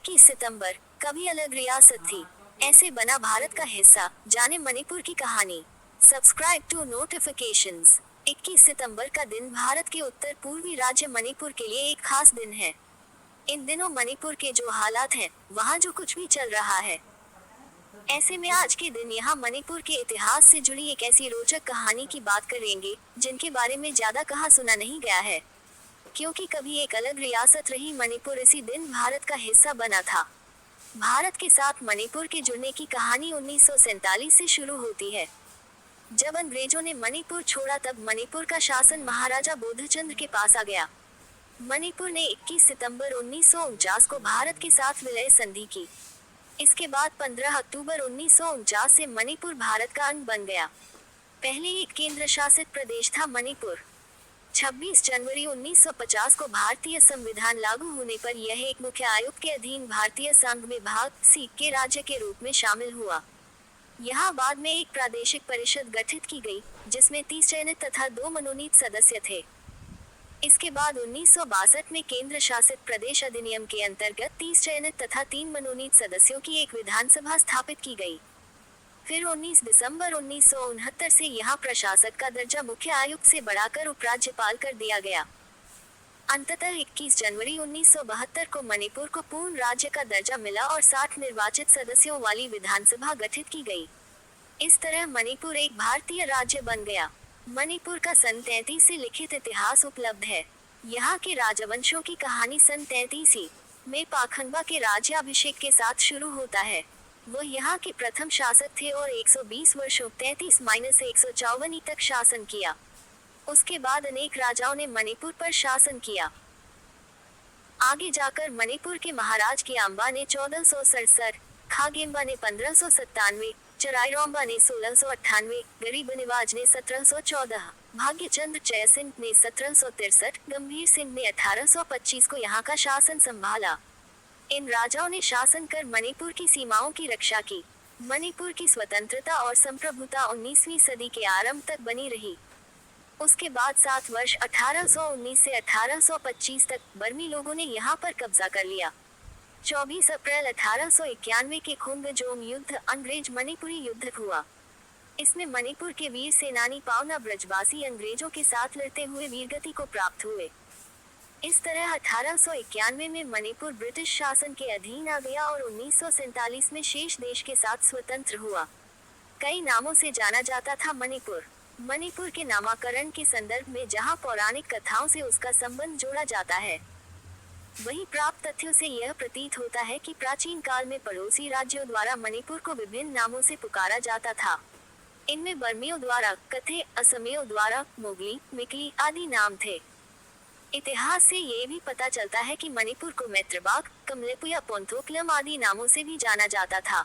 21 सितंबर, कभी अलग रियासत थी, ऐसे बना भारत का हिस्सा। जाने मणिपुर की कहानी। Subscribe to notifications. 21 सितंबर का दिन भारत के उत्तर पूर्वी राज्य मणिपुर के लिए एक खास दिन है। इन दिनों मणिपुर के जो हालात हैं, वहाँ जो कुछ भी चल रहा है, ऐसे में आज के दिन यहाँ मणिपुर के इतिहास से जुड़ी एक ऐसी रोचक कहानी की बात करेंगे, जिनके बारे में ज्यादा कहा सुना नहीं गया है, क्योंकि कभी एक अलग रियासत रही मणिपुर इसी दिन भारत का हिस्सा बना था। भारत के साथ मणिपुर के जुड़ने की कहानी 1947 से शुरू होती है। जब अंग्रेजों ने मणिपुर छोड़ा तब मणिपुर का शासन महाराजा बोधचंद्र के पास आ गया। मणिपुर ने 21 सितंबर 1949 को भारत के साथ विलय संधि की। इसके बाद 15 अक्टूबर 1949 से मणिपुर भारत का अंग बन गया। पहले एक केंद्र शासित प्रदेश था मणिपुर। 26 जनवरी 1950 को भारतीय संविधान लागू होने पर यह एक मुख्य आयुक्त के अधीन भारतीय संघ में भाग सी के राज्य के रूप में शामिल हुआ। यहाँ बाद में एक प्रादेशिक परिषद गठित की गई, जिसमें 30 चयनित तथा 2 मनोनीत सदस्य थे। इसके बाद 1962 में केंद्र शासित प्रदेश अधिनियम के अंतर्गत 30 चयनित तथा 3 मनोनीत सदस्यों की एक विधानसभा स्थापित की गई। फिर 19 दिसंबर 1969 से यहाँ प्रशासक का दर्जा मुख्य आयुक्त से बढ़ाकर उपराज्यपाल कर दिया गया। अंततः 21 जनवरी 1972 को मणिपुर को पूर्ण राज्य का दर्जा मिला और 60 निर्वाचित सदस्यों वाली विधानसभा गठित की गई। इस तरह मणिपुर एक भारतीय राज्य बन गया। मणिपुर का सन 33 से लिखित इतिहास उपलब्ध है। यहाँ के राजवंशों की कहानी सन 33 में पाखंबा के राज्याभिषेक के साथ शुरू होता है। वो यहाँ के प्रथम शासक थे और 120 वर्षों 33-154 तक शासन किया। उसके बाद अनेक राजाओं ने मणिपुर पर शासन किया। आगे जाकर मणिपुर के महाराज कियांबा ने 1467, खागेम्बा ने 1597, चराइरोंबा ने 1698, गरीब निवाज ने 1714, भाग्यचंद्र जयसिंह ने 1763, गंभीर सिंह ने 1825 को यहाँ का शासन संभाला। इन राजाओं ने शासन कर मणिपुर की सीमाओं की रक्षा की। मणिपुर की स्वतंत्रता और संप्रभुता 19वीं सदी के आरंभ तक बनी रही। उसके बाद 7 वर्ष 1819 से 1825 तक बर्मी लोगों ने यहाँ पर कब्जा कर लिया। 24 अप्रैल 1891 के खुंगजोम युद्ध अंग्रेज मणिपुरी युद्ध हुआ। इसमें मणिपुर के वीर सेनानी पावना ब्रजवासी अंग्रेजों के साथ लड़ते हुए वीरगति को प्राप्त हुए। इस तरह 1891 में मणिपुर ब्रिटिश शासन के अधीन आ गया और 1947 में शेष देश के साथ स्वतंत्र हुआ। कई नामों से जाना जाता था मणिपुर। मणिपुर के नामकरण के संदर्भ में जहां पौराणिक कथाओं से उसका संबंध जोड़ा जाता है, वहीं प्राप्त तथ्यों से यह प्रतीत होता है कि प्राचीन काल में पड़ोसी राज्यों द्वारा मणिपुर को विभिन्न नामों से पुकारा जाता था। इनमें बर्मियों द्वारा कथे, असमियों द्वारा मोगली, मिकली आदि नाम थे। इतिहास से ये भी पता चलता है कि मणिपुर को मैत्रबाग, कमलेपुया पोंथोक्लम आदि नामों से भी जाना जाता था।